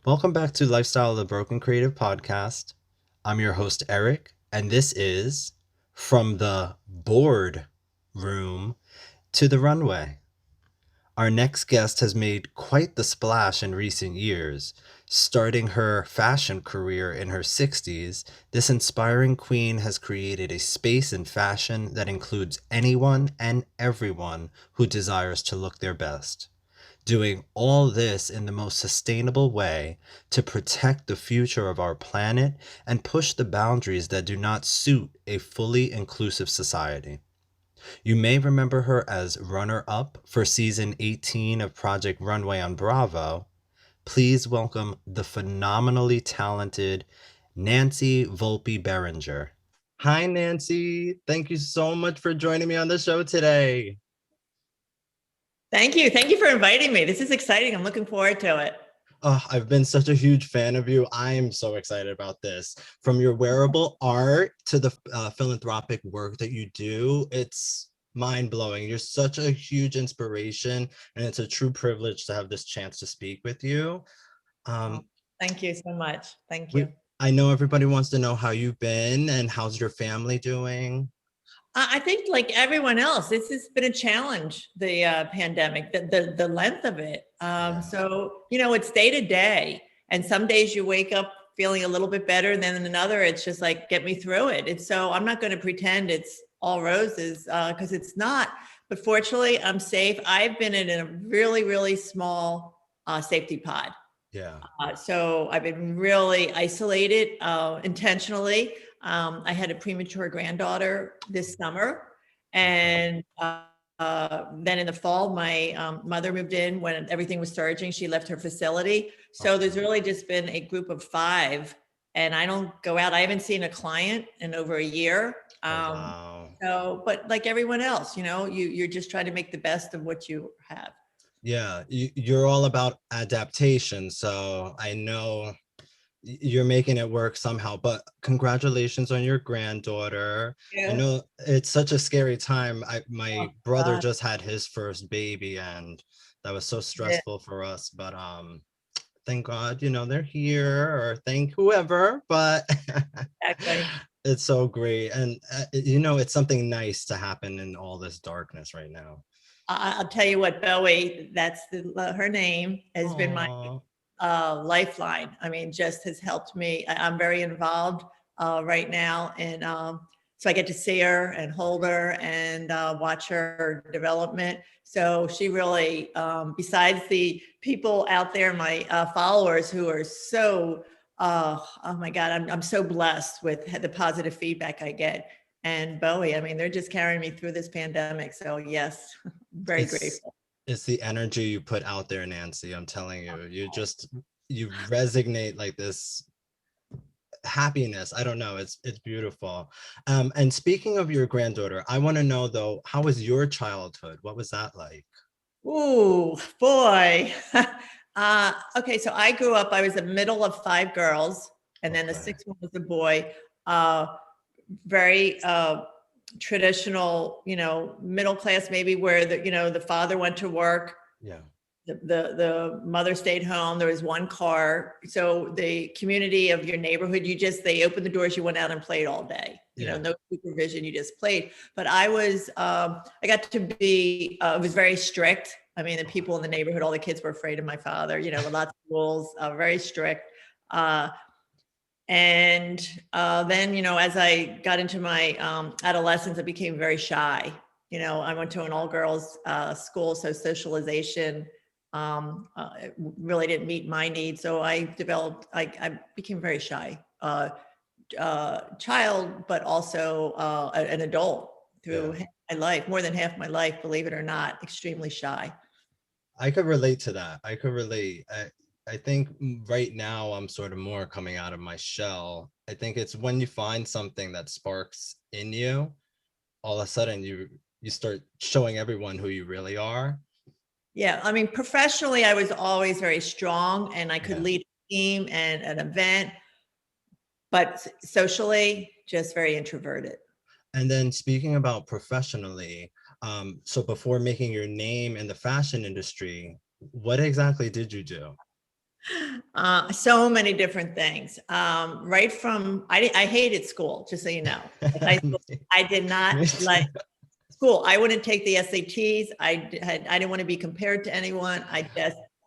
Welcome back to Lifestyle of the Broken Creative Podcast. I'm your host, Eric, and this is From the Board Room to the Runway. Our next guest has made quite the splash in recent years. Starting her fashion career in her 60s, this inspiring queen has created a space in fashion that includes anyone and everyone who desires to look their best. Doing all this in the most sustainable way to protect the future of our planet and push the boundaries that do not suit a fully inclusive society. You may remember her as runner up for season 18 of Project Runway on Bravo. Please welcome the phenomenally talented Nancy Volpe Berenger. Hi, Nancy. Thank you so much for joining me on the show today. Thank you. Thank you for inviting me. This is exciting. I'm looking forward to it. Oh, I've been such a huge fan of you. I am so excited about this. From your wearable art to the philanthropic work that you do, it's mind blowing. You're such a huge inspiration, and it's a true privilege to have this chance to speak with you. Oh, Um, thank you so much. Thank we, you. I know everybody wants to know how you've been and how's your family doing. I think, like everyone else, this has been a challenge. The pandemic, the length of it. Yeah. So it's day to day, and some days you wake up feeling a little bit better, and then another, it's just like get me through it. And so I'm not going to pretend it's all roses because it's not. But fortunately, I'm safe. I've been in a really, really small safety pod. Yeah. So I've been really isolated intentionally. I had a premature granddaughter this summer. And then in the fall, my mother moved in when everything was surging. She left her facility. So there's really just been a group of 5. And I don't go out. I haven't seen a client in over a year. Oh, wow. So, but like everyone else, you're just trying to make the best of what you have. Yeah, you're all about adaptation, so I know you're making it work somehow. But congratulations on your granddaughter. I Yeah. know it's such a scary time. My Oh, brother God. just had his first baby, and that was so Yeah. stressful for us. But thank God, they're here, or thank whoever. But Exactly. it's so great, and it's something nice to happen in all this darkness right now. I'll tell you what, Bowie, that's her name, has been my Oh, lifeline. I mean, just has helped me. I'm very involved right now. And so I get to see her and hold her and watch her development. So she really, besides the people out there, my followers who are so, oh my God, I'm so blessed with the positive feedback I get. And Bowie, I mean, they're just carrying me through this pandemic. So yes, very it's grateful. it's the energy you put out there, Nancy. I'm telling you, you resonate like this happiness. I don't know. It's beautiful. And speaking of your granddaughter, I want to know though, how was your childhood? What was that like? Ooh, boy. Okay, so I grew up, I was the middle of 5 girls, and then the Okay. 6th one was a boy. Uh, Very traditional, middle class, maybe where the father went to work, Yeah. the mother stayed home. There was one car. So the community of your neighborhood, they opened the doors, you went out and played all day. Yeah. No supervision, you just played. But I got to be, it was very strict. I mean, the people in the neighborhood, all the kids were afraid of my father, lots of rules, very strict. Uh, and then, as I got into my adolescence, I became very shy. I went to an all girls school, so socialization really didn't meet my needs. So I became very shy child, but also an adult Yeah. through my life, more than half my life, believe it or not, extremely shy. I could relate to that. I could relate. I think right now I'm sort of more coming out of my shell. I think it's when you find something that sparks in you, all of a sudden you start showing everyone who you really are. Yeah, I mean, professionally, I was always very strong and I could Yeah. lead a team and an event, but socially, just very introverted. And then speaking about professionally, so before making your name in the fashion industry, what exactly did you do? So many different things. Right from, I hated school, just so you know. Like high school, I did not Me like too. school. I wouldn't take the SATs. I didn't want to be compared to anyone.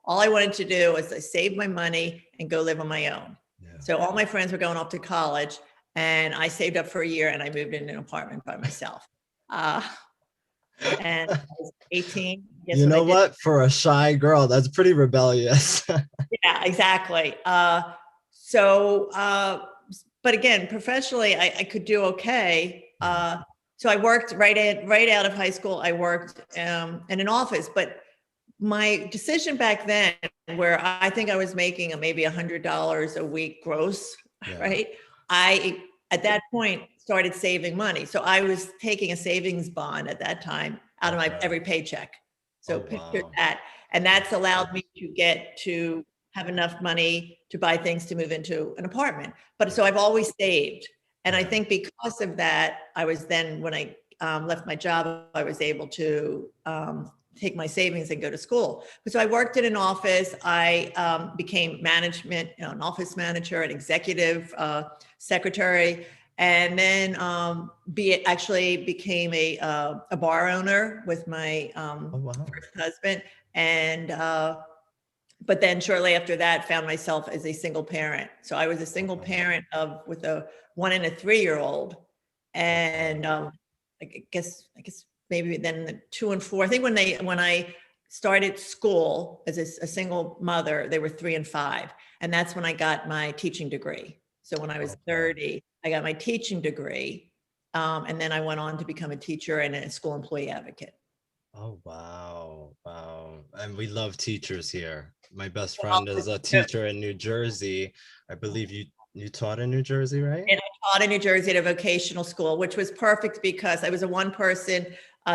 All I wanted to do was to save my money and go live on my own. Yeah. So all my friends were going off to college, and I saved up for a year and I moved into an apartment by myself. Uh, and I was 18. Guess You what I know did? what? For a shy girl, that's pretty rebellious. Yeah, exactly. But again, professionally, I could do okay. So I worked right out of high school. I worked in an office, but my decision back then, where I think I was making maybe $100 a week gross, Yeah. right? I at that point started saving money. So I was taking a savings bond at that time out of my Okay. every paycheck. So Oh, picture wow. that. And that's allowed me to get to have enough money to buy things to move into an apartment. But so I've always saved. And I Yeah. think because of that, I was then, when I left my job, I was able to take my savings and go to school. So I worked in an office. I became management, an office manager, an executive secretary, and then actually became a bar owner with my Oh, wow. first husband. And but then shortly after that, found myself as a single parent. So I was a single Okay. parent with a 1 and a 3-year-old, and I guess maybe then the 2 and 4. I think when I started school as a single mother, they were 3 and 5, and that's when I got my teaching degree. So when I was Okay. 30, I got my teaching degree, and then I went on to become a teacher and a school employee advocate. Oh, wow. Wow. And we love teachers here. My best Well, friend is a teacher in New Jersey. I believe you taught in New Jersey, right? and I taught in New Jersey at a vocational school, which was perfect because I was a one-person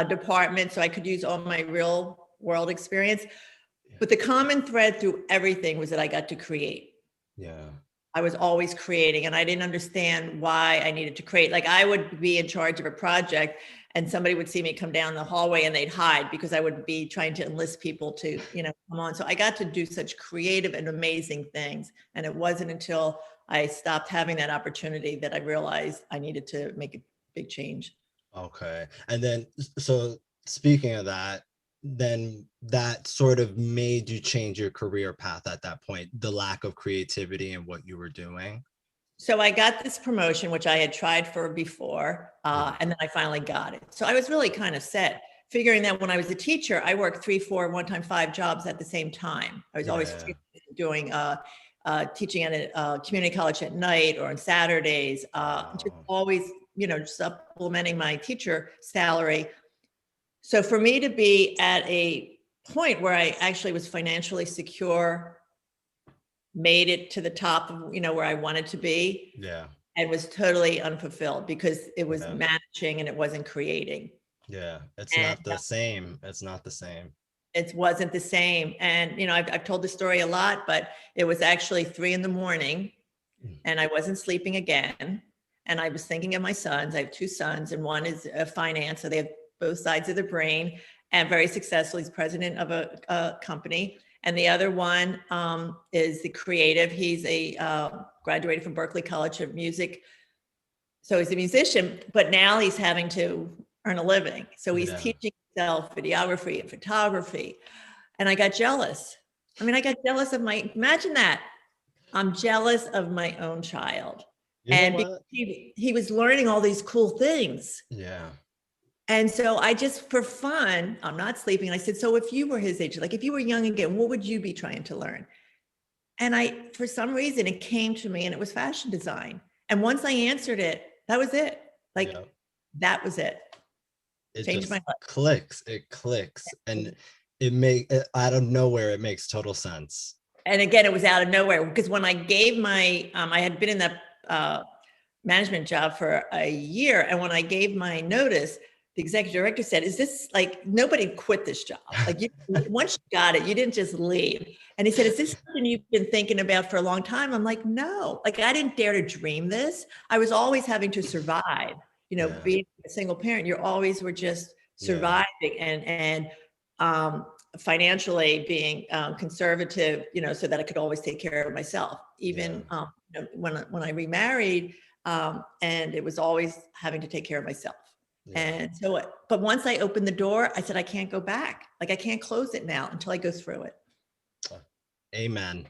department, so I could use all my real world experience. But the common thread through everything was that I got to create. Yeah. I was always creating, and I didn't understand why I needed to create. Like I would be in charge of a project, and somebody would see me come down the hallway and they'd hide because I would be trying to enlist people to, come on. So I got to do such creative and amazing things. And it wasn't until I stopped having that opportunity that I realized I needed to make a big change. Okay. And then, so speaking of that, then that sort of made you change your career path at that point, the lack of creativity in what you were doing. So I got this promotion, which I had tried for before, Yeah. and then I finally got it. So I was really kind of set, figuring that when I was a teacher, I worked 3, 4, one time 5 jobs at the same time. I was always Yeah. doing teaching at a community college at night or on Saturdays, just Wow. always, just supplementing my teacher salary. So for me to be at a point where I actually was financially secure, made it to the top of, where I wanted to be, Yeah. and was totally unfulfilled because it was Yeah. managing and it wasn't creating. Yeah. It's And not the same. It's not the same. it wasn't the same. And, I've told the story a lot, but it was actually 3 a.m. Mm. and I wasn't sleeping again. And I was thinking of my sons. I have 2 sons, and one is a finance. So they have both sides of the brain, and very successful. He's president of a company. And the other one is the creative. He's graduated from Berklee College of Music. So he's a musician, but now he's having to earn a living. So he's Yeah. teaching himself videography and photography. And I got jealous. I got jealous of imagine that. I'm jealous of my own child. You know And because what? he was learning all these cool things. Yeah. And so I just, for fun, I'm not sleeping. And I said, so if you were his age, like if you were young again, what would you be trying to learn? And for some reason, it came to me, and it was fashion design. And once I answered it, that was it. Like, Yeah. that was it. It Changed my just clicks. It clicks. And out of nowhere, it makes total sense. And again, it was out of nowhere because when I gave I had been in that management job for a year. And when I gave my notice, the executive director said, is this like, nobody quit this job. Like once you got it, you didn't just leave. And he said, is this something you've been thinking about for a long time? I'm like, no, like I didn't dare to dream this. I was always having to survive, Yeah. being a single parent, you always were just Yeah. surviving. And financially being conservative, so that I could always take care of myself. Even when I remarried, and it was always having to take care of myself. And so, but once I opened the door, I said, I can't go back. Like I can't close it now until I go through it. Amen.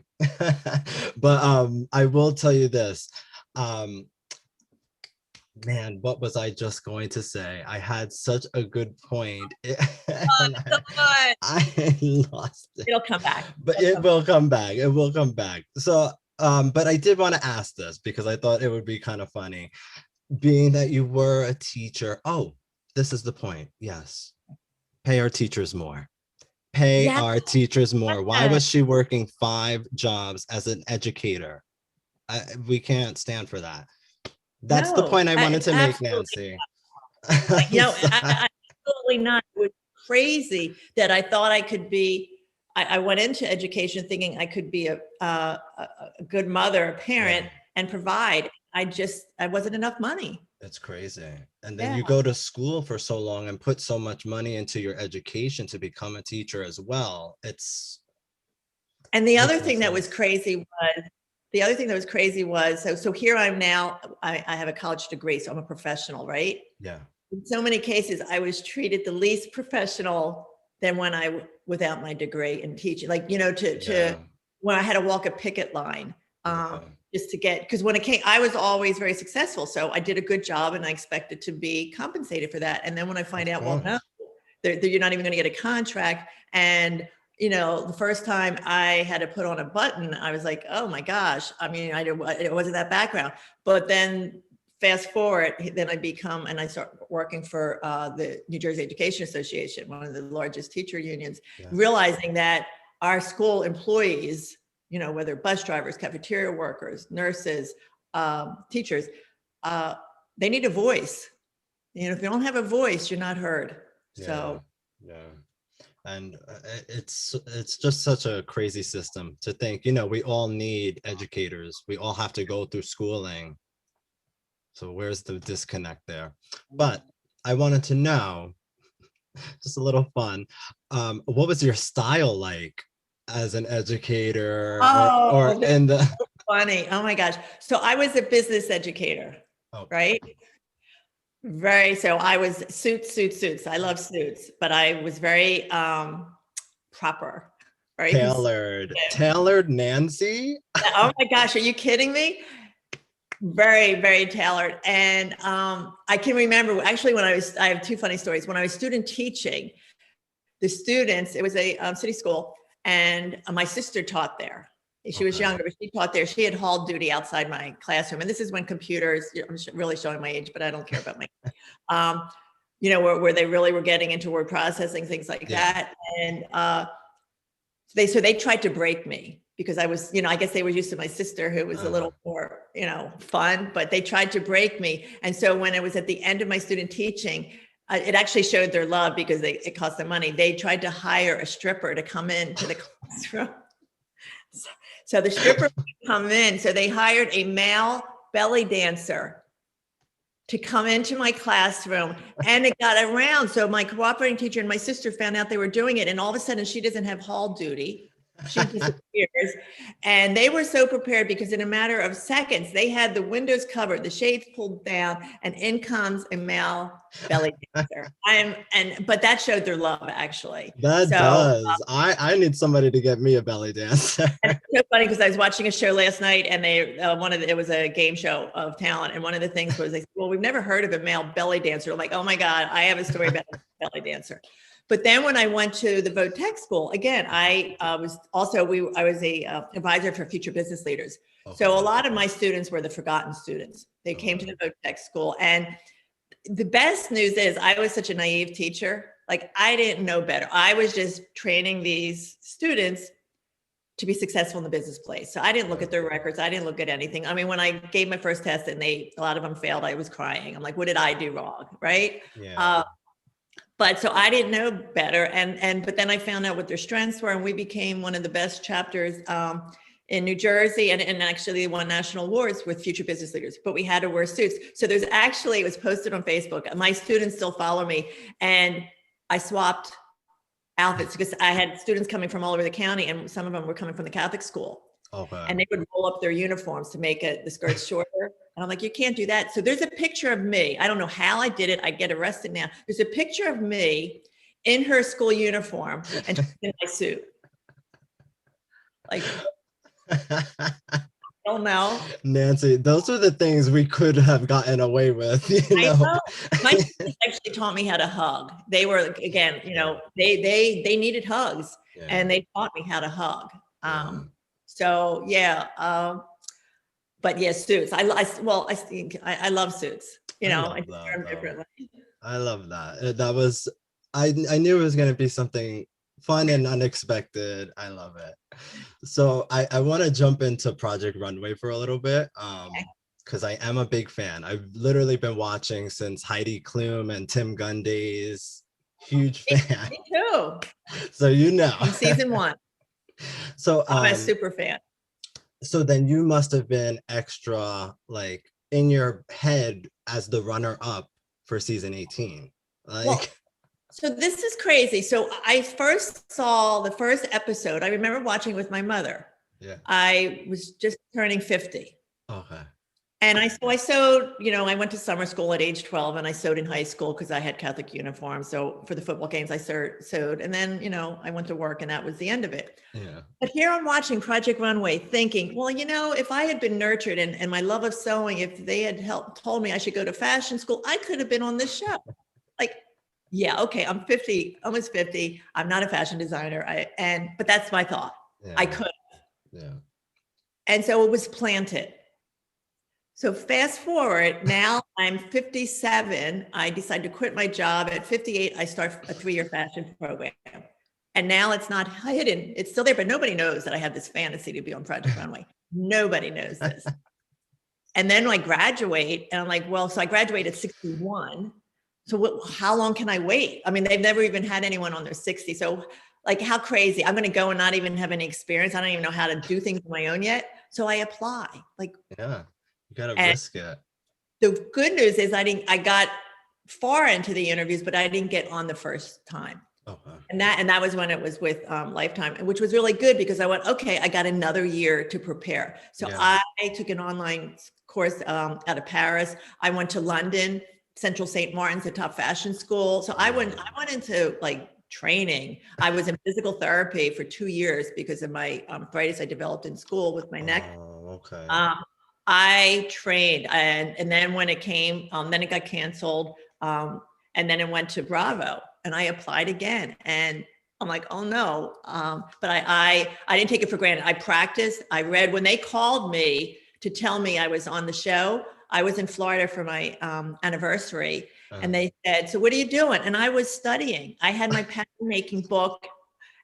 But I will tell you this. Man, what was I just going to say? I had such a good point. And I lost it. It'll come back. But it will come back. It will come back. So, but I did want to ask this because I thought it would be kind of funny. Being that you were a teacher. Oh, this is the point. Yes. Pay our teachers more. Pay our teachers more. Why was she working 5 jobs as an educator? We can't stand for that. That's the point I wanted to make, Nancy. Absolutely not. It was crazy that I thought I could be. I went into education thinking I could be a good mother, a parent, and provide. I wasn't enough money. That's crazy. And then you go to school for so long and put so much money into your education to become a teacher as well. And the other thing that was crazy was, so here I'm now, I have a college degree, so I'm a professional, right? Yeah. In so many cases, I was treated the least professional than without my degree in teaching, like, when I had to walk a picket line, just to get, because when it came, I was always very successful. So I did a good job and I expected to be compensated for that. And then when I find out, well, no, you're not even going to get a contract. And, the first time I had to put on a button, I was like, oh my gosh. I mean, it wasn't that background, but then fast forward, then I start working for the New Jersey Education Association, one of the largest teacher unions, realizing that our school employees, whether bus drivers, cafeteria workers, nurses, teachers, they need a voice. If you don't have a voice, you're not heard. So. And it's just such a crazy system to think, we all need educators. We all have to go through schooling. So where's the disconnect there? But I wanted to know, just a little fun, what was your style like as an educator? Or in the funny. Oh my gosh. So I was a business educator, right? So I was suits. I love suits, but I was very proper, right? Tailored Nancy? Oh my gosh, are you kidding me? Very, very tailored. And I can remember actually I have 2 funny stories. When I was student teaching, the students, it was a city school, and my sister taught there. She was younger, but she taught there. She had hall duty outside my classroom. And this is when computers, I'm really showing my age, but I don't care about my, where they really were getting into word processing, things like that. And so they tried to break me because I was, I guess they were used to my sister who was a little more, fun, but they tried to break me. And so when it was at the end of my student teaching, it actually showed their love because it cost them money. They tried to hire a stripper to come into the classroom. So the stripper would come in. So they hired a male belly dancer to come into my classroom, and it got around. So my cooperating teacher and my sister found out they were doing it. And all of a sudden she doesn't have hall duty. She disappears. And they were so prepared because in a matter of seconds, they had the windows covered, the shades pulled down, and in comes a male belly dancer. But that showed their love, actually. That does. I need somebody to get me a belly dancer. It's so funny because I was watching a show last night, and it was a game show of talent, and one of the things was they said, well, we've never heard of a male belly dancer. I'm like, oh my God, I have a story about a belly dancer. But then when I went to the Vote Tech School, again, I was a advisor for future business leaders. So a lot of my students were the forgotten students. They came to the Vote Tech School. And the best news is I was such a naive teacher. Like I didn't know better. I was just training these students to be successful in the business place. So I didn't look at their records. I didn't look at anything. I mean, when I gave my first test and a lot of them failed, I was crying. I'm like, what did I do wrong? Right. Yeah. But so I didn't know better. But then I found out what their strengths were, and we became one of the best chapters in New Jersey, and actually won national awards with future business leaders, but we had to wear suits. So it was posted on Facebook. My students still follow me, and I swapped outfits because I had students coming from all over the county, and some of them were coming from the Catholic school. Okay. And they would roll up their uniforms to make the skirts shorter. And I'm like, you can't do that. So there's a picture of me. I don't know how I did it. I get arrested now. There's a picture of me in her school uniform and she's in my suit. Like, I don't know. Nancy, those are the things we could have gotten away with, I know. My students actually taught me how to hug. They were, again, you know, they needed hugs, and they taught me how to hug. So yeah, but yeah, suits. I think I love suits. You know, I just wear them differently. I love that. That was, I knew it was going to be something fun and unexpected. I love it. So I want to jump into Project Runway for a little bit. Because I am a big fan. I've literally been watching since Heidi Klum and Tim Gunn days. Huge fan. Me too. So you know. From season 1. So I'm a super fan. So then you must have been extra like in your head as the runner up for season 18. Like, well, so this is crazy. So I first saw the first episode. I remember watching with my mother. Yeah. I was just turning 50. Okay. And I sewed, you know, I went to summer school at age 12 and I sewed in high school because I had Catholic uniforms. So for the football games, I sewed. And then, you know, I went to work and that was the end of it. Yeah. But here I'm watching Project Runway thinking, well, you know, if I had been nurtured and my love of sewing, if they had told me I should go to fashion school, I could have been on this show. Like, yeah, okay, I'm 50, almost 50. I'm not a fashion designer. But that's my thought. Yeah. I could. Yeah. And so it was planted. So fast forward, now I'm 57. I decide to quit my job. At 58, I start a 3-year fashion program. And now it's not hidden. It's still there, but nobody knows that I have this fantasy to be on Project Runway. Nobody knows this. And then I graduate and I'm like, well, so I graduated at 61. So how long can I wait? I mean, they've never even had anyone on their 60. So like, how crazy. I'm going to go and not even have any experience. I don't even know how to do things on my own yet. So I apply. Like, yeah. You gotta risk it. The good news is I got far into the interviews, but I didn't get on the first time. Okay. And that was when it was with Lifetime, which was really good because I went, okay, I got another year to prepare. So I took an online course out of Paris. I went to London, Central St. Martin's, a top fashion school. So I went into like training. I was in physical therapy for 2 years because of my arthritis I developed in school with my neck. Oh, okay. I trained and then when it came, then it got canceled. And then it went to Bravo and I applied again and I'm like, oh no. But I didn't take it for granted. I practiced, I read. When they called me to tell me I was on the show, I was in Florida for my anniversary and they said, so what are you doing? And I was studying. I had my pattern making book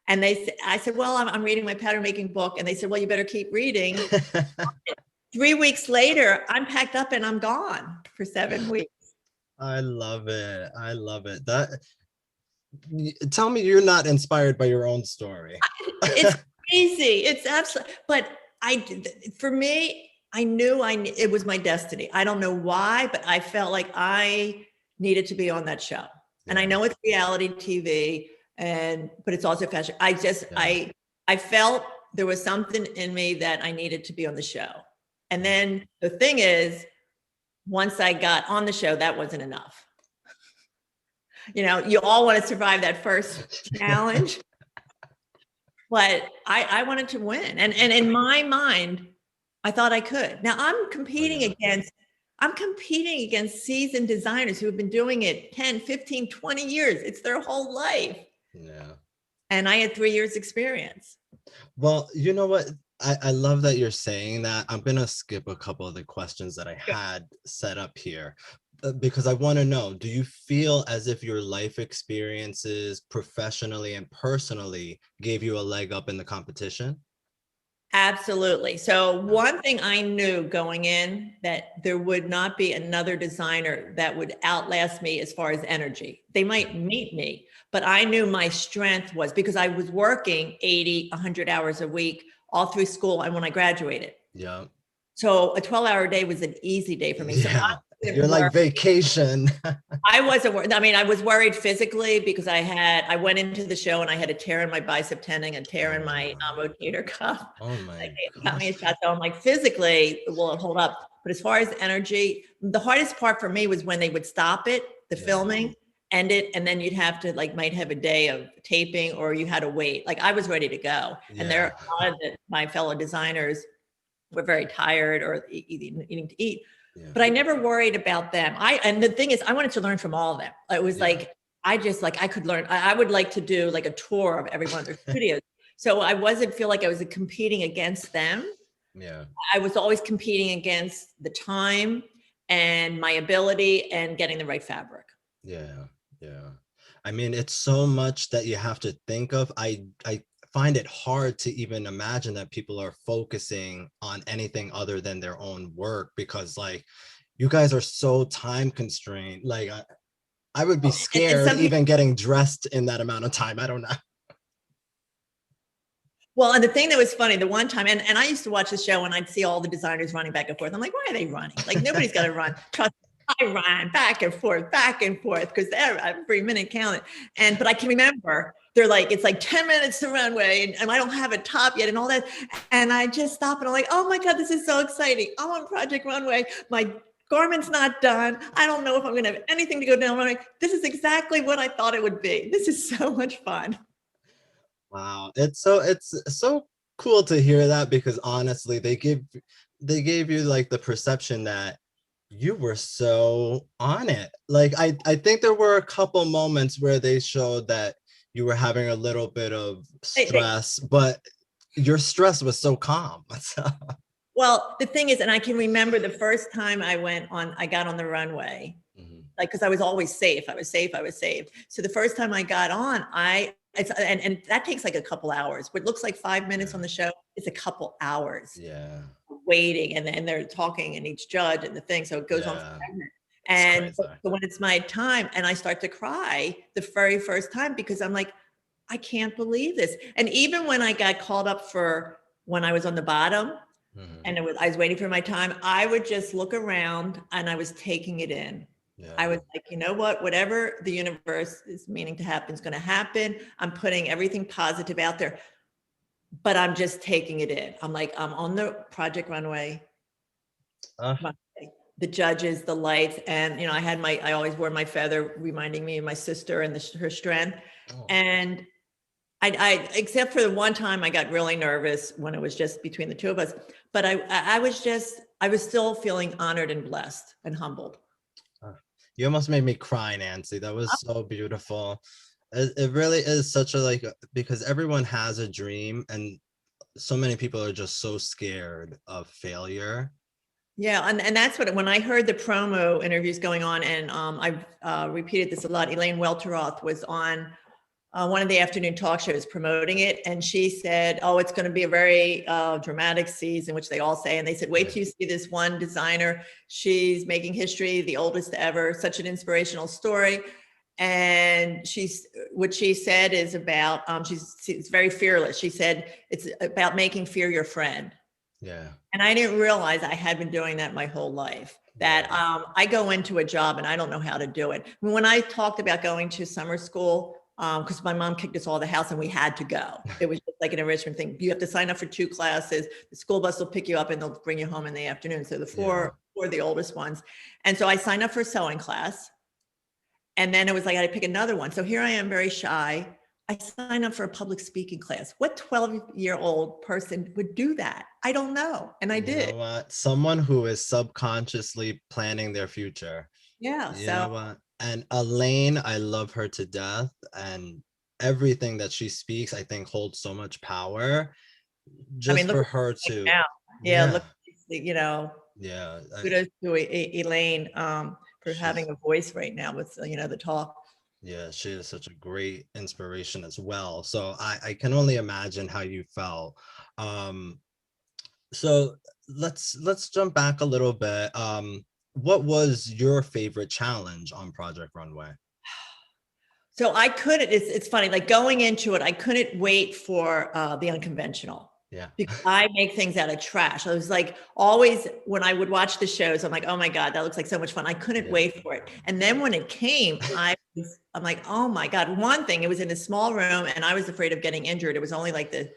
and I said, well, I'm reading my pattern making book. And they said, well, you better keep reading. 3 weeks later, I'm packed up and I'm gone for 7 weeks. I love it. I love it. Tell me you're not inspired by your own story. It's crazy. It's absolutely, but for me, I knew it was my destiny. I don't know why, but I felt like I needed to be on that show. Yeah. And I know it's reality TV but it's also fashion. I felt there was something in me that I needed to be on the show. And then the thing is, once I got on the show, that wasn't enough. You know, you all want to survive that first challenge, but I wanted to win. And in my mind, I thought I could. Now I'm competing against seasoned designers who have been doing it 10, 15, 20 years. It's their whole life. Yeah. And I had 3 years experience. Well, you know what? I love that you're saying that. I'm going to skip a couple of the questions that I had set up here because I want to know, do you feel as if your life experiences professionally and personally gave you a leg up in the competition? Absolutely. So one thing I knew going in, that there would not be another designer that would outlast me as far as energy. They might meet me, but I knew my strength was because I was working 80, 100 hours a week all through school and when I graduated. Yeah. So a 12-hour day was an easy day for me. Yeah. So You're like vacation. I wasn't worried. I mean, I was worried physically because I went into the show and I had a tear in my bicep tendon, a tear in my rotator cuff. Oh Like my they got me gosh. a shot. So I'm like, physically, will it hold up? But as far as energy, the hardest part for me was when they would stop it, the Yeah. filming, end it, and then you'd have to like might have a day of taping or you had to wait. Like I was ready to go. And there Yeah. a lot of my fellow designers were very tired or eating to eat, Yeah. but I never worried about them. And the thing is, I wanted to learn from all of them. It was Yeah. like, I just like, I could learn. I would like to do like a tour of every one of their studios. So I wasn't feel like I was competing against them. Yeah. I was always competing against the time and my ability and getting the right fabric. Yeah. Yeah. I mean, it's so much that you have to think of. I find it hard to even imagine that people are focusing on anything other than their own work because like you guys are so time constrained. Like I would be And scared some people, even getting dressed in that amount of time. I don't know. well, and the thing that was funny, the one time, and I used to watch the show and I'd see all the designers running back and forth. I'm like, why are they running? Like nobody's got to run. Trust me, I run back and forth because every minute counted. But I can remember they're like, it's like 10 minutes to runway and I don't have a top yet and all that. And I just stop and I'm like, oh my God, this is so exciting. I'm on Project Runway. My garment's not done. I don't know if I'm going to have anything to go down runway. This is exactly what I thought it would be. This is so much fun. Wow, it's so cool to hear that because honestly, they gave you like the perception that you were so on it. Like I think there were a couple moments where they showed that you were having a little bit of They, stress, but your stress was so calm. So, well, the thing is, and I can remember the first time I got on the runway, mhm, like, cause I was always safe. I was safe. I was safe. So the first time I got on, and that takes like a couple hours. What looks like 5 minutes yeah, on the show, it's a couple hours yeah, waiting. And then they're talking and each judge and the thing. So it goes on yeah. forever. It's And crazy. so when it's my time and I start to cry the very first time because I'm like, I can't believe this. And even when I got called up for when I was on the bottom, Mhm, and I was waiting for my time, I would just look around and I was taking it in. I yeah, was like, you know what, whatever the universe is meaning to happen is going to happen. I'm putting everything positive out there, but I'm just taking it in. I'm like, I'm on the Project Runway, uh, the judges, the lights, and I always wore my feather, reminding me of my sister and her strength. oh, And except for the one time I got really nervous when it was just between the two of us, but I was still feeling honored and blessed and humbled. uh, you almost made me cry, Nancy. That was so beautiful. It really is such a like because everyone has a dream and so many people are just so scared of failure. Yeah, and that's what when I heard the promo interviews going on, and I've repeated this a lot. Elaine Welteroth was on one of the afternoon talk shows promoting it, and she said, "Oh, it's going to be a very dramatic season," which they all say. And they said, "Wait Yeah, till you see this one designer. She's making history, the oldest ever. Such an inspirational story." And what she said is about she's very fearless. She said it's about making fear your friend. yeah, And I didn't realize I had been doing that my whole life. That yeah, I go into a job and I don't know how to do it. When I talked about going to summer school, because my mom kicked us all out of the house and we had to go. It was just like an enrichment thing. You have to sign up for 2 classes. The school bus will pick you up and they'll bring you home in the afternoon. So the yeah. four the oldest ones. And so I signed up for a sewing class. And then it was like I had to pick another one. So here I am, very shy. I signed up for a public speaking class. What 12-year-old person would do that? I don't know. And I You did. know what? Someone who is subconsciously planning their future. Yeah. You So, know what? And Elaine, I love her to death. And everything that she speaks, I think holds so much power I mean, just look for at her like to, now. Yeah. yeah, Look, you know, yeah, kudos to Elaine for she's, having a voice right now with, the talk. yeah, she is such a great inspiration as well. So I can only imagine how you felt. Um, so let's jump back a little bit. What was your favorite challenge on Project Runway? So it's funny, like going into it, I couldn't wait for the unconventional. Yeah. because I make things out of trash. I was like, always when I would watch the shows, I'm like, oh my God, that looks like so much fun. I couldn't Yeah. wait for it. And then when it came, I'm like, oh my God. One thing, it was in a small room and I was afraid of getting injured. It was only like the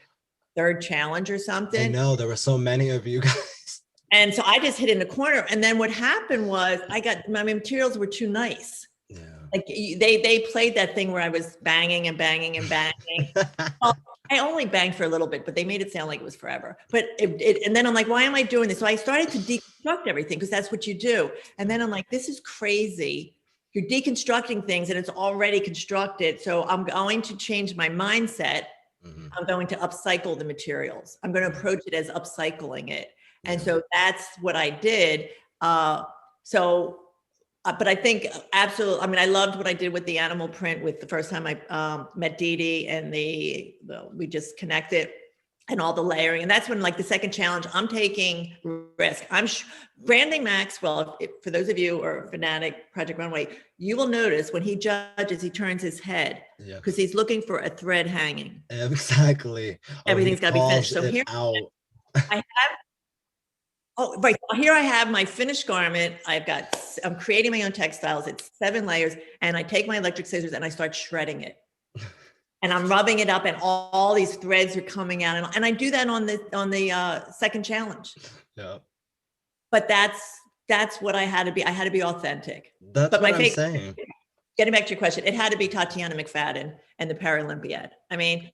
third challenge or I something. know there were so many of you guys. And so I just hid in the corner. And then what happened was my materials were too nice. Yeah. Like they played that thing where I was banging and banging and banging. Well, I only banged for a little bit, but they made it sound like it was forever. But and then I'm like, why am I doing this? So I started to deconstruct everything because that's what you do. And then I'm like, this is crazy. You're deconstructing things and it's already constructed. So I'm going to change my mindset. Mhm. I'm going to upcycle the materials. I'm going to approach it as upcycling it. And Yeah. so that's what I did. But I think absolutely, I mean, I loved what I did with the animal print with the first time I met Dee Dee and we just connected and all the layering. And that's when like the second challenge, I'm taking risk. Brandon Maxwell, for those of you who are fanatic Project Runway, you will notice when he judges, he turns his head Yeah. because he's looking for a thread hanging. Exactly. Everything's got to be finished. So here out. I have, oh, right. Here I have my finished garment. I'm creating my own textiles. It's 7 layers. And I take my electric scissors and I start shredding it. And I'm rubbing it up and all these threads are coming out. And I do that on the second challenge. Yeah. But that's what I had to be. I had to be authentic. That's but what my I'm favorite, saying. getting back to your question, it had to be Tatiana McFadden and the Paralympiad. I mean,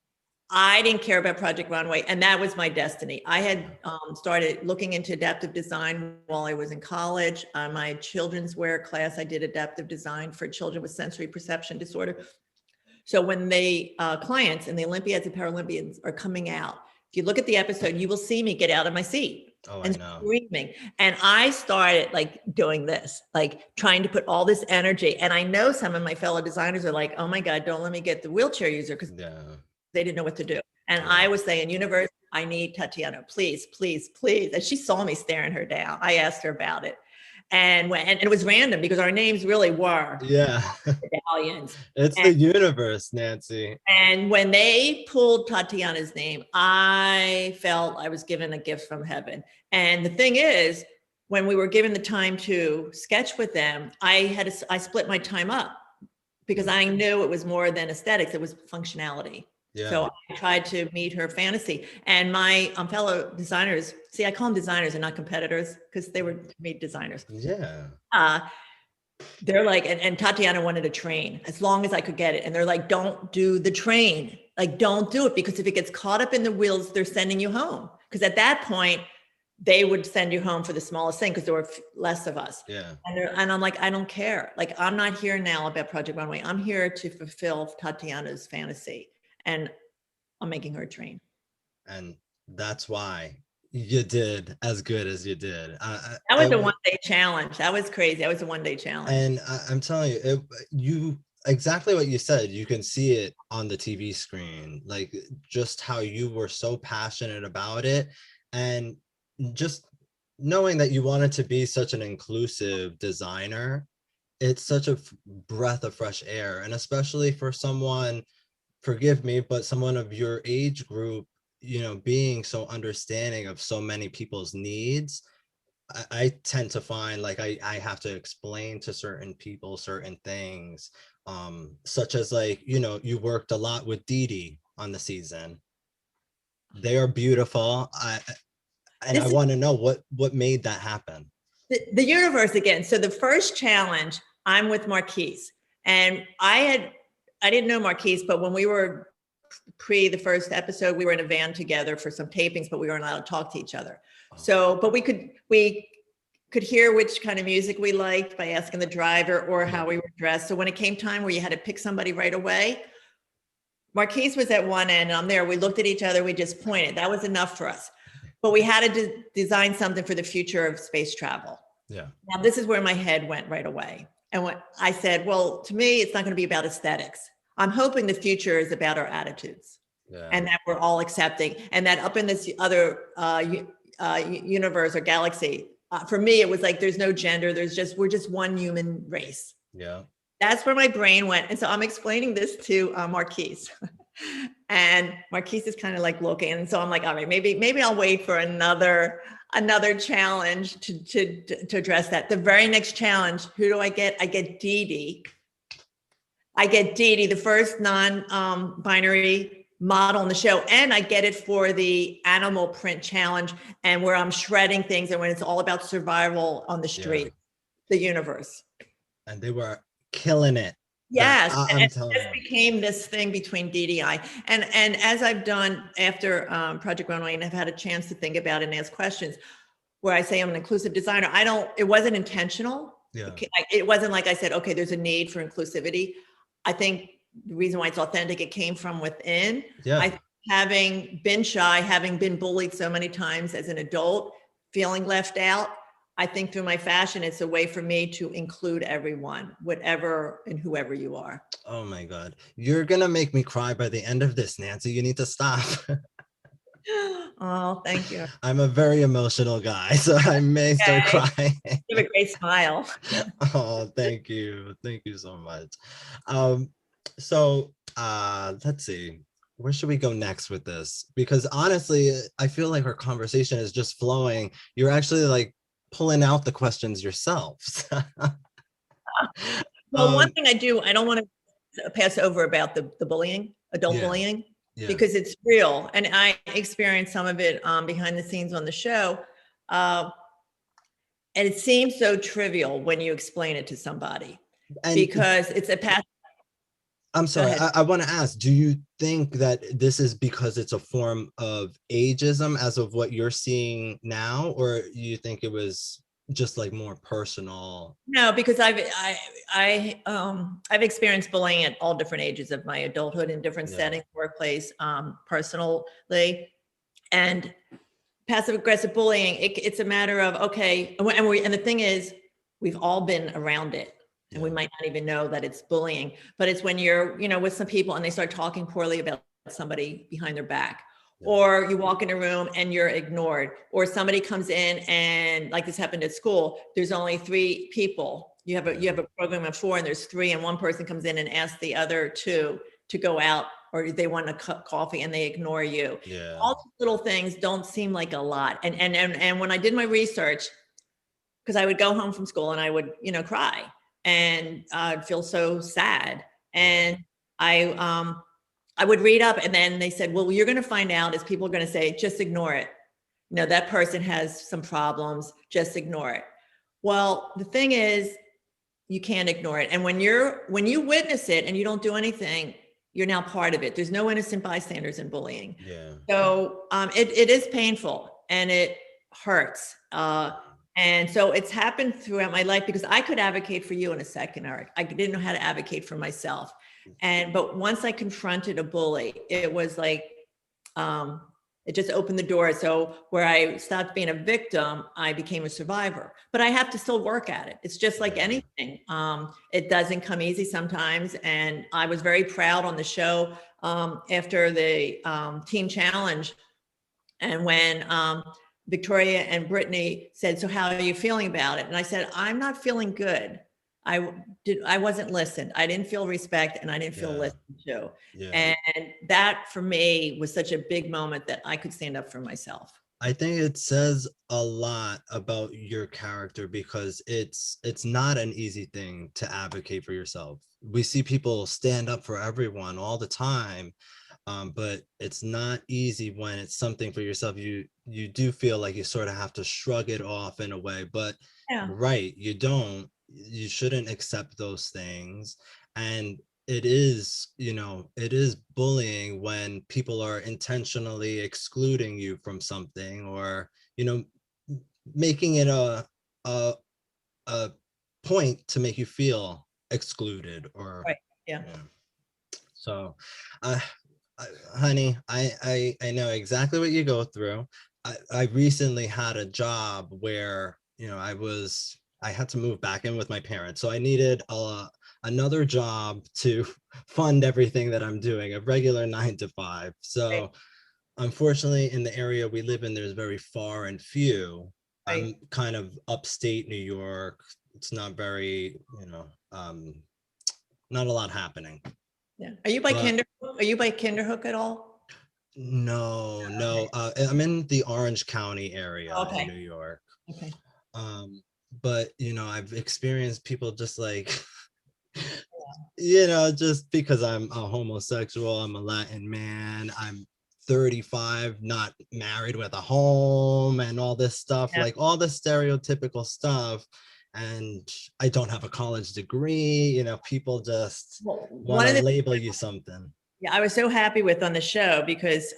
I didn't care about Project Runway, and that was my destiny. I had started looking into adaptive design while I was in college. My children's wear class, I did adaptive design for children with sensory perception disorder. So when the clients and the Olympiads and Paralympians are coming out, if you look at the episode, you will see me get out of my seat and screaming. And I started like doing this, like trying to put all this energy. And I know some of my fellow designers are like, oh my God, don't let me get the wheelchair user because they didn't know what to do. And I was saying, universe, I need Tatiana, please, please, please. And she saw me staring her down. I asked her about it. And it was random because our names really were medallions. It's the universe, Nancy. And when they pulled Tatiana's name, I felt I was given a gift from heaven. And the thing is, when we were given the time to sketch with them, I split my time up because I knew it was more than aesthetics, it was functionality. Yeah. So I tried to meet her fantasy. And my fellow designers, see, I call them designers and not competitors because they were to me designers. Yeah. They're like, and Tatiana wanted a train as long as I could get it. And they're like, don't do the train. Like, don't do it because if it gets caught up in the wheels, they're sending you home. Because at that point, they would send you home for the smallest thing because there were less of us. Yeah. And I'm like, I don't care. Like, I'm not here now about Project Runway. I'm here to fulfill Tatiana's fantasy. And I'm making her a train. And that's why you did as good as you did. That was a one-day challenge. That was crazy. That was a one-day challenge. And I'm telling you, exactly what you said. You can see it on the TV screen, like just how you were so passionate about it. And just knowing that you wanted to be such an inclusive designer, it's such a breath of fresh air. And especially for someone, forgive me, but someone of your age group, you know, being so understanding of so many people's needs, I tend to find like I have to explain to certain people certain things, such as like, you know, you worked a lot with Dee Dee on the season. They are beautiful. I want to know what made that happen. The universe again. So the first challenge, I'm with Marquise, and I didn't know Marquise, but when we were the first episode, we were in a van together for some tapings, but we weren't allowed to talk to each other. So, but we could hear which kind of music we liked by asking the driver or how we were dressed. So when it came time where you had to pick somebody right away, Marquise was at one end and I'm there. We looked at each other. We just pointed. That was enough for us. But we had to design something for the future of space travel. Yeah. Now this is where my head went right away. And what I said, well, to me, it's not going to be about aesthetics. I'm hoping the future is about our attitudes and that we're all accepting, and that up in this other universe or galaxy, for me, it was like, there's no gender. We're just one human race. Yeah. That's where my brain went. And so I'm explaining this to Marquise. And Marquise is kind of like looking, and so I'm like, all right, maybe I'll wait for another challenge to address that. The very next challenge, who do I get? I get Dee Dee. I get Dee Dee, the first non-binary model in the show, and I get it for the animal print challenge, and where I'm shredding things, and when it's all about survival on the street, the universe. And they were killing it. Yes, and I'm it telling just you. became this thing between DDI and as I've done after Project Runway, and I've had a chance to think about it and ask questions, where I say I'm an inclusive designer. It wasn't intentional. Yeah. It wasn't like I said, okay, there's a need for inclusivity. I think the reason why it's authentic, it came from within. Yeah. Having been shy, having been bullied so many times as an adult, feeling left out, I think through my fashion, it's a way for me to include everyone, whatever and whoever you are. Oh my God. You're going to make me cry by the end of this, Nancy. You need to stop. Oh, thank you. I'm a very emotional guy, so I may start crying. You have a great smile. Oh, thank you. Thank you so much. So let's see. Where should we go next with this? Because honestly, I feel like our conversation is just flowing. You're actually like pulling out the questions yourselves. Well, one thing I don't want to pass over about the bullying, adult bullying, because it's real. And I experienced some of it behind the scenes on the show. And it seems so trivial when you explain it to somebody, because it's a path. I'm sorry, I want to ask, do you think that this is because it's a form of ageism as of what you're seeing now, or you think it was just like more personal? No, because I've experienced bullying at all different ages of my adulthood in different settings, workplace, personally, and passive aggressive bullying. It's a matter of, okay, and the thing is, we've all been around it. And we might not even know that it's bullying, but it's when you're, with some people and they start talking poorly about somebody behind their back, or you walk in a room and you're ignored, or somebody comes in and, like this happened at school, there's only 3 people. You have a program of 4 and there's 3, and one person comes in and asks the other 2 to go out, or they want a cup of coffee and they ignore you. All these little things don't seem like a lot. And when I did my research, because I would go home from school and I would, cry. And I'd feel so sad. And I would read up, and then they said, well, you're going to find out is people are going to say, just ignore it. That person has some problems, just ignore it. Well, the thing is, you can't ignore it. And when you witness it and you don't do anything, you're now part of it. There's no innocent bystanders in bullying. So it is painful and it hurts. And so it's happened throughout my life, because I could advocate for you in a second, Eric. I didn't know how to advocate for myself. But once I confronted a bully, it was like, it just opened the door. So where I stopped being a victim, I became a survivor. But I have to still work at it. It's just like anything. It doesn't come easy sometimes. And I was very proud on the show after the Teen Challenge. And when Victoria and Brittany said, so how are you feeling about it? And I said, I'm not feeling good. I wasn't listened. I didn't feel respect, and I didn't feel listened to. And that for me was such a big moment that I could stand up for myself. I think it says a lot about your character, because it's not an easy thing to advocate for yourself. We see people stand up for everyone all the time. But it's not easy when it's something for yourself. You do feel like you sort of have to shrug it off in a way, but you shouldn't accept those things. And it is bullying when people are intentionally excluding you from something, or making it a point to make you feel excluded, or so honey, I know exactly what you go through. I recently had a job where I had to move back in with my parents, so I needed another job to fund everything that I'm doing, a regular 9 to 5. So unfortunately, in the area we live in, there's very far and few. I'm kind of upstate New York. It's not very, not a lot happening. Yeah. Are you by But Kinderhook? Are you by Kinderhook at all? no, I'm in the Orange County area in Okay. New York. Okay. Um, but I've experienced people just like, just because I'm a homosexual, I'm a Latin man, I'm 35, not married with a home and all this stuff, Yeah. like all the stereotypical stuff. And I don't have a college degree, people just Well, want one to of the label you something. yeah, I was so happy with on the show because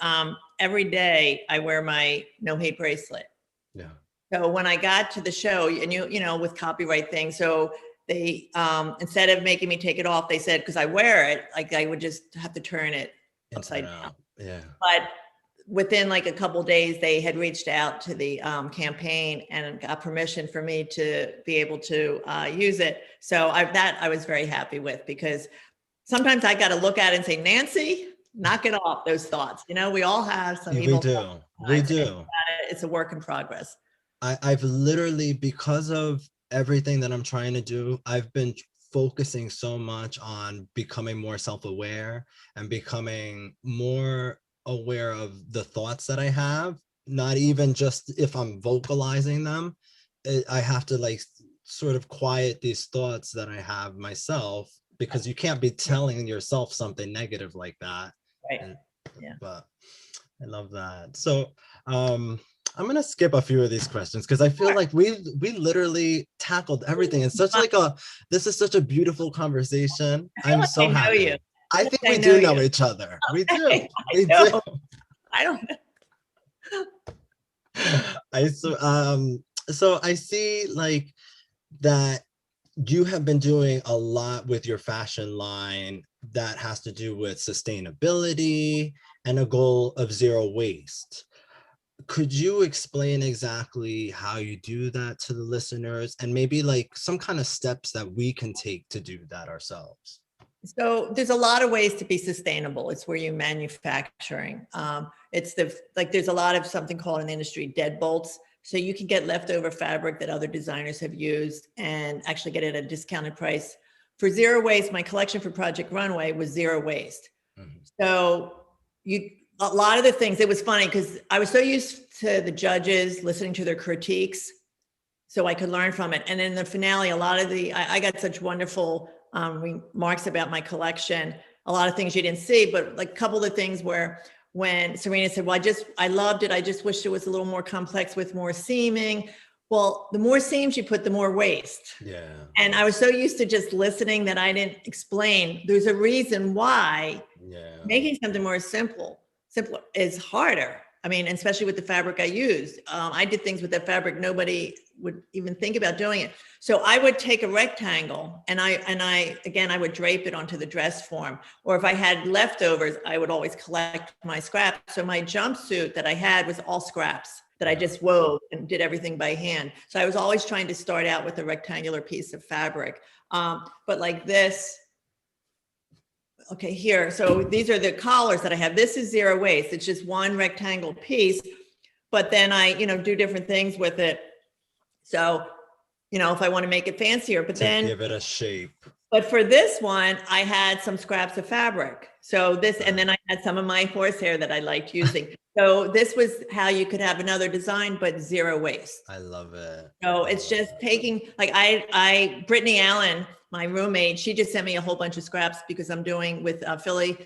every day I wear my no hate bracelet. Yeah. So when I got to the show, and with copyright things, so they instead of making me take it off, they said because I wear it, like I would just have to turn it Inside upside down. out. Yeah. But within like a couple days, they had reached out to the campaign and got permission for me to be able to use it. So I was very happy with, because sometimes I got to look at it and say, Nancy, knock it off, those thoughts. We all have some We evil do. We thoughts, and do. it's a work in progress. I've literally, because of everything that I'm trying to do, I've been focusing so much on becoming more self-aware and becoming more aware of the thoughts that I have, not even just if I'm vocalizing them. I have to like sort of quiet these thoughts that I have myself, because you can't be telling yourself something negative like that. Right. And, Yeah. but I love that. So, I'm gonna skip a few of these questions because I feel Sure. like we literally tackled everything. It's such like this is such a beautiful conversation. I feel I'm like so I know you. happy. I I feel think like we I know do know you. each other. We do. I We do. know. I don't know. So I see like that you have been doing a lot with your fashion line that has to do with sustainability and a goal of zero waste. Could you explain exactly how you do that to the listeners, and maybe like some kind of steps that we can take to do that ourselves? So there's a lot of ways to be sustainable. It's where you're manufacturing. There's a lot of something called in the industry dead bolts. So you can get leftover fabric that other designers have used and actually get it at a discounted price. For zero waste, my collection for Project Runway was zero waste. Mhm. So a lot of the things, it was funny because I was so used to the judges listening to their critiques so I could learn from it. And in the finale, a lot of I got such wonderful remarks about my collection, a lot of things you didn't see, but like a couple of things where when Serena said, well, I loved it. I just wished it was a little more complex with more seaming. Well, the more seams you put, the more waste. Yeah. And I was so used to just listening that I didn't explain. There's a reason why Yeah. making something more simpler is harder. I mean, especially with the fabric I used. I did things with that fabric nobody would even think about doing it. So I would take a rectangle and I would drape it onto the dress form. Or if I had leftovers, I would always collect my scraps. So my jumpsuit that I had was all scraps that I just wove and did everything by hand. So I was always trying to start out with a rectangular piece of fabric. But like this, okay, here. So these are the collars that I have. This is zero waste. It's just one rectangle piece, but then I, do different things with it. So, if I want to make it fancier, but then give it a shape. But for this one, I had some scraps of fabric. So and then I had some of my horsehair that I liked using. So this was how you could have another design, but zero waste. I love it. So it's just taking, like Brittany Allen, my roommate, she just sent me a whole bunch of scraps because I'm doing with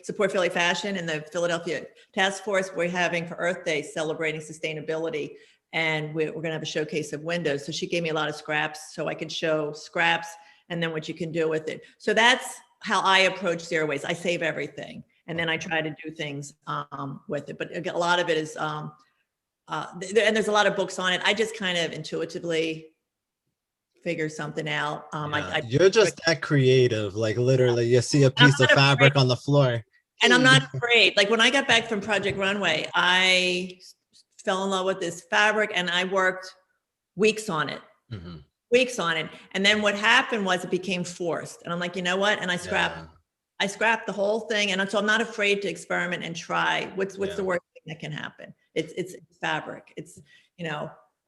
Support Philly Fashion and the Philadelphia Task Force. We're having for Earth Day celebrating sustainability. And we're going to have a showcase of windows. So she gave me a lot of scraps so I could show scraps and then what you can do with it. So that's how I approach zero waste. I save everything. And then I try to do things with it. But a lot of it is, and there's a lot of books on it. I just kind of intuitively figure something out. You're just that creative. Like literally you see a piece of fabric on the floor. And I'm not afraid. Like when I got back from Project Runway, I fell in love with this fabric and I worked weeks on it. Mm-hmm. Weeks on it. And then what happened was it became forced. And I'm like, you know what? And I scrapped the whole thing. And so I'm not afraid to experiment and try. What's the worst thing that can happen? It's fabric. It's,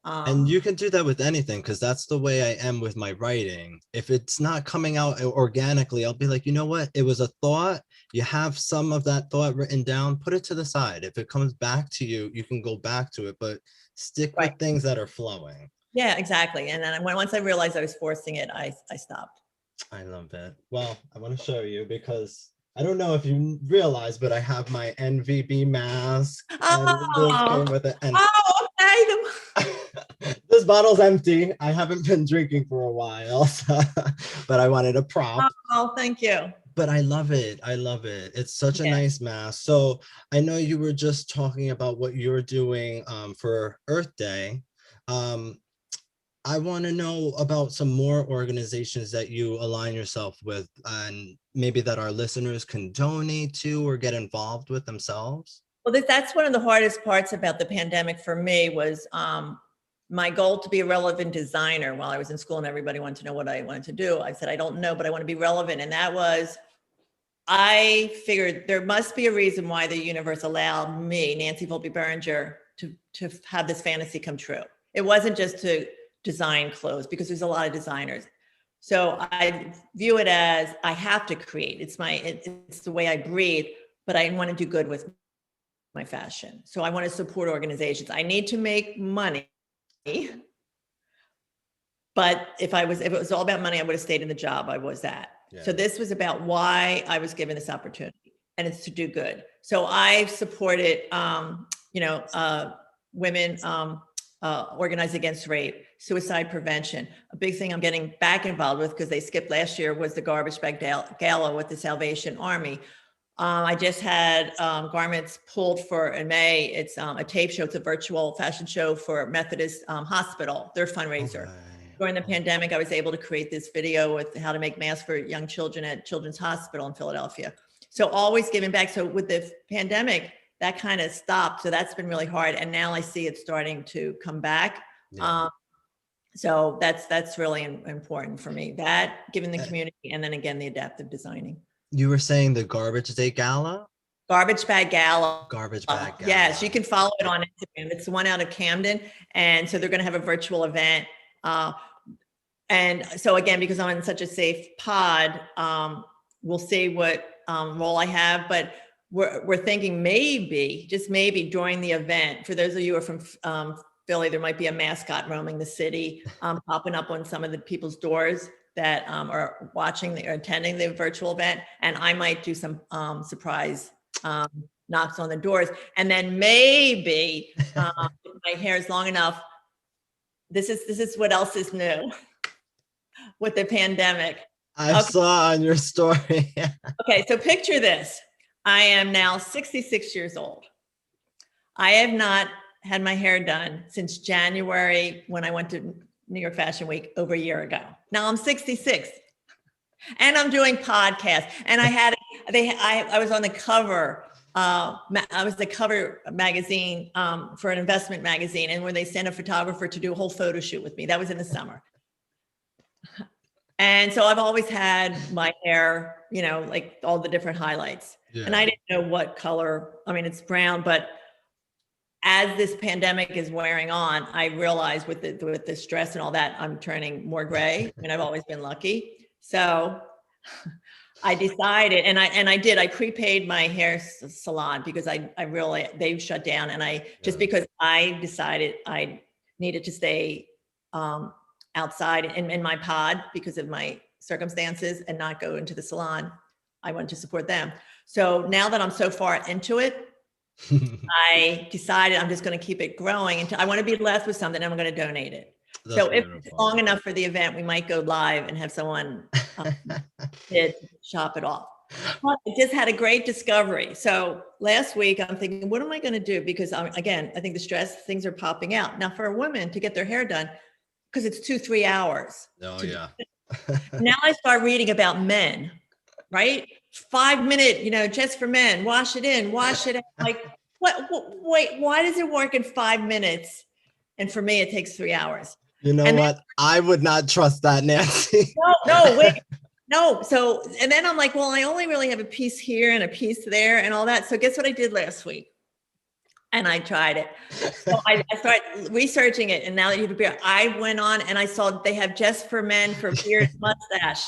And you can do that with anything, because that's the way I am with my writing. If it's not coming out organically, I'll be like, you know what? It was a thought. You have some of that thought written down, put it to the side. If it comes back to you, you can go back to it, but stick Right. with things that are flowing. Yeah, exactly. And then once I realized I was forcing it, I stopped. I love it. Well, I want to show you because I don't know if you realize, but I have my NVB mask and this came Oh, with it. And oh, okay. this bottle's empty. I haven't been drinking for a while, but I wanted a prop. Oh, thank you. But I love it. I love it. It's such a Yeah. nice mask. So I know you were just talking about what you're doing for Earth Day. Um, I want to know about some more organizations that you align yourself with, and maybe that our listeners can donate to or get involved with themselves. Well, that's one of the hardest parts about the pandemic for me was my goal to be a relevant designer while I was in school and everybody wanted to know what I wanted to do. I said, I don't know, but I want to be relevant. And that was, I figured there must be a reason why the universe allowed me, Nancy Volpe Berenger, to have this fantasy come true. It wasn't just to design clothes, because there's a lot of designers. So I view it as I have to create. It's the way I breathe, but I want to do good with my fashion. So I want to support organizations. I need to make money. But if it was all about money, I would have stayed in the job I was at. Yeah. So this was about why I was given this opportunity, and it's to do good. So I've supported, women organized against rape, suicide prevention. A big thing I'm getting back involved with, because they skipped last year, was the garbage bag gala with the Salvation Army. I just had garments pulled for in May. It's a tape show. It's a virtual fashion show for Methodist Hospital, their fundraiser. Okay. During the pandemic, I was able to create this video with how to make masks for young children at Children's Hospital in Philadelphia. So always giving back. So with the pandemic, that kind of stopped. So that's been really hard. And now I see it starting to come back. Yeah. So that's really important for me, that giving the community, and then again, the adaptive designing. You were saying the Garbage Day Gala? Garbage Bag Gala. Garbage Bag Gala. Yes, you can follow it on Instagram. It's the one out of Camden. And so they're going to have a virtual event. And so again, because I'm in such a safe pod, we'll see what role I have, but we're thinking maybe, just maybe during the event, for those of you who are from Philly, there might be a mascot roaming the city, popping up on some of the people's doors that are watching or attending the virtual event. And I might do some surprise knocks on the doors. And then maybe if my hair is long enough, this is what else is new with the pandemic. I saw on your story. Okay, so picture this. I am now 66 years old. I have not had my hair done since January, when I went to New York Fashion Week over a year ago. Now I'm 66 and I'm doing podcasts, and I was on the cover. I was the cover magazine for an investment magazine, and where they sent a photographer to do a whole photo shoot with me. That was in the summer. And so I've always had my hair, like all the different highlights. Yeah. And I didn't know what color. I mean, it's brown, but as this pandemic is wearing on, I realized with the stress and all that, I'm turning more gray. I mean, I've always been lucky. So I decided, and I prepaid my hair salon, because they've shut down. And just because I decided I needed to stay outside in my pod because of my circumstances and not go into the salon, I wanted to support them. So now that I'm so far into it, I decided I'm just going to keep it growing until I want to be left with something, and I'm going to donate it. That's so beautiful. If it's long enough for the event, we might go live and have someone shop it off. But I just had a great discovery. So last week I'm thinking, what am I going to do? Because again, I think the stress, things are popping out. Now for a woman to get their hair done, because it's 2-3 hours. Oh yeah. Now I start reading about men, right? 5 minute, just for men, wash it in, wash it out. Like, wait, why does it work in 5 minutes? And for me, it takes 3 hours. You know what? I would not trust that, Nancy. No, wait. No. So, and then I'm like, well, I only really have a piece here and a piece there and all that. So guess what I did last week? and I tried it. So I started researching it, and now that you have a beard, I went on and I saw they have just for men for beard and mustache.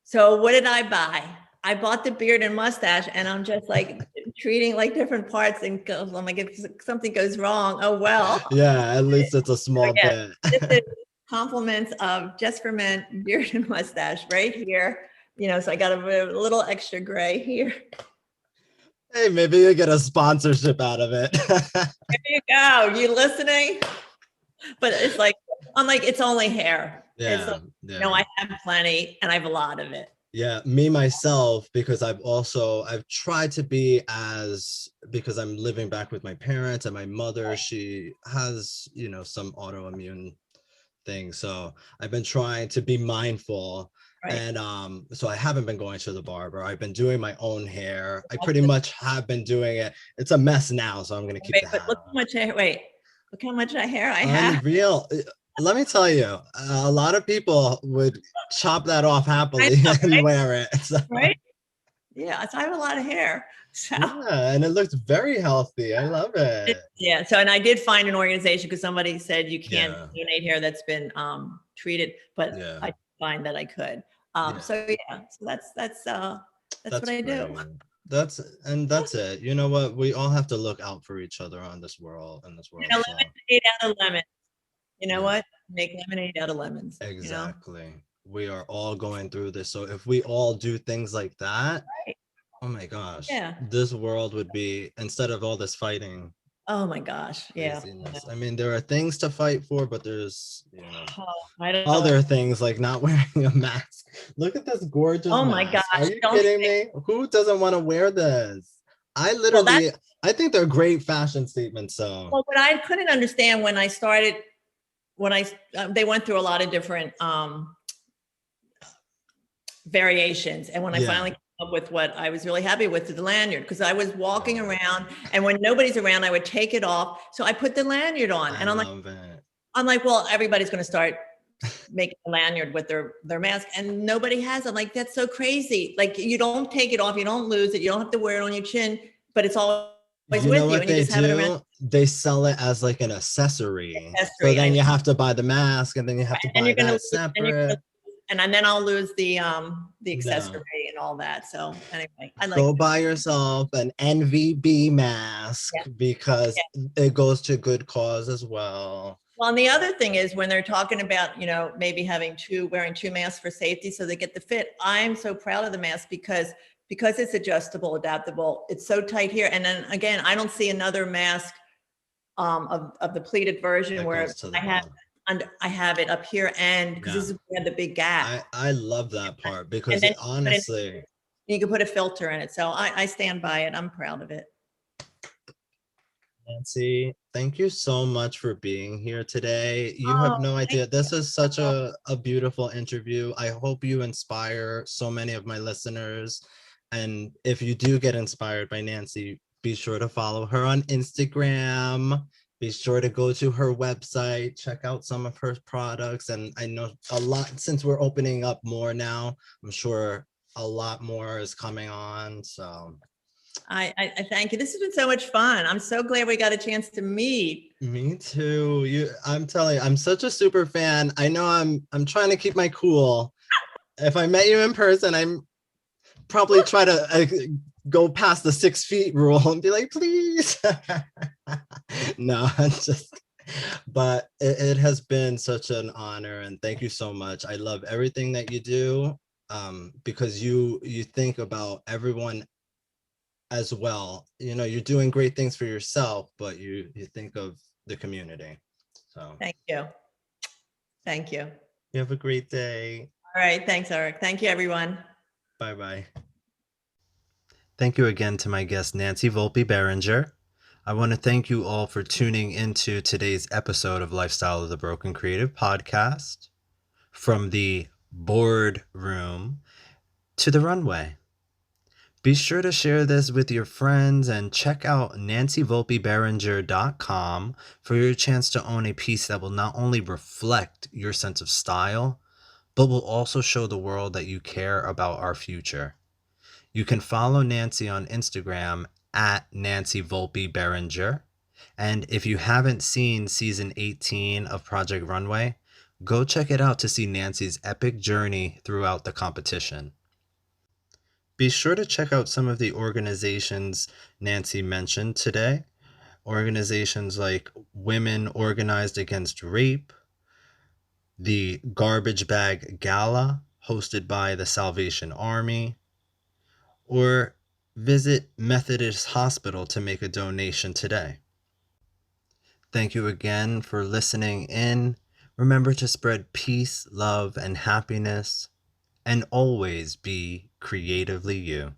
So what did I buy? I bought the beard and mustache, and I'm just like treating like different parts, and I'm like, if something goes wrong, oh well. Yeah, at least it's a So small yeah, bit. this is compliments of just for men beard and mustache right here. So I got a little extra gray here. Hey, maybe you get a sponsorship out of it. There you go. You listening? But it's like, I'm like, it's only hair. It's like, Yeah. I have plenty and I have a lot of it. Yeah, me myself, because I've tried to be because I'm living back with my parents, and my mother, she has, some autoimmune thing. So I've been trying to be mindful. Right. And so I haven't been going to the barber. I've been doing my own hair. I pretty much have been doing it. It's a mess now, so I'm gonna keep the hat Look how much hair. Wait, look how much hair I have. Unreal. Let me tell you, a lot of people would chop that off happily know, and right? wear it. So. Right? Yeah, so I have a lot of hair. So. Yeah, and it looks very healthy. I love it. Yeah. So, and I did find an organization because somebody said you can't donate hair that's been treated, but I find that I could. So yeah, so that's what I do. That's it. You know what? We all have to look out for each other in this world. Lemonade out of lemons. You know what? Make lemonade out of lemons. Exactly. We are all going through this. So if we all do things like that, oh my gosh, this world would be, instead of all this fighting. Oh my gosh. Yeah. I mean, there are things to fight for, but there's, other things like not wearing a mask. Look at this gorgeous mask. My gosh. Are you kidding me? Who doesn't want to wear this? I literally, I think they're great fashion statements. So. Well, what I couldn't understand when I started, they went through a lot of different variations. And when I finally came up with what I was really happy with, the lanyard, because I was walking around, and when nobody's around, I would take it off. So I put the lanyard on, and I'm like, well, everybody's going to start making a lanyard with their mask, and nobody has. I'm like, that's so crazy. Like, you don't take it off, you don't lose it, you don't have to wear it on your chin, but it's all with you, and you just have it around. They sell it as like an accessory. So then you have to buy the mask, and then you have to buy that separate. And then I'll lose the accessory and all that. So anyway, go buy yourself an NVB mask because it goes to good cause as well. Well, and the other thing is when they're talking about, maybe wearing two masks for safety so they get the fit. I'm so proud of the mask because it's adjustable, adaptable. It's so tight here. And then again, I don't see another mask of the pleated version where I have it up here, and because this is where the big gap. I love that part because honestly, you can put a filter in it. So I stand by it. I'm proud of it. Nancy, thank you so much for being here today. You have no idea. This is such a beautiful interview. I hope you inspire so many of my listeners. And if you do get inspired by Nancy, be sure to follow her on Instagram. Be sure to go to her website, check out some of her products. And I know a lot, since we're opening up more now, I'm sure a lot more is coming on. So I thank you. This has been so much fun. I'm so glad we got a chance to meet. Me too. I'm telling you, I'm such a super fan. I know I'm trying to keep my cool. If I met you in person, I'm probably try to go past the 6 feet rule and be like, please. No, but it has been such an honor, and thank you so much. I love everything that you do, because you think about everyone as well. You're doing great things for yourself, but you think of the community. So thank you. Thank you. You have a great day. All right. Thanks, Eric. Thank you, everyone. Bye-bye. Thank you again to my guest, Nancy Volpe Berenger. I want to thank you all for tuning into today's episode of Lifestyle of the Broken Creative podcast. From the boardroom to the runway. Be sure to share this with your friends and check out nancyvolpeberenger.com for your chance to own a piece that will not only reflect your sense of style, but will also show the world that you care about our future. You can follow Nancy on Instagram at Nancy Volpe Berenger. And if you haven't seen season 18 of Project Runway, go check it out to see Nancy's epic journey throughout the competition. Be sure to check out some of the organizations Nancy mentioned today. Organizations like Women Organized Against Rape, the Garbage Bag Gala, hosted by the Salvation Army, or visit Methodist Hospital to make a donation today. Thank you again for listening in. Remember to spread peace, love, and happiness, and always be creatively you.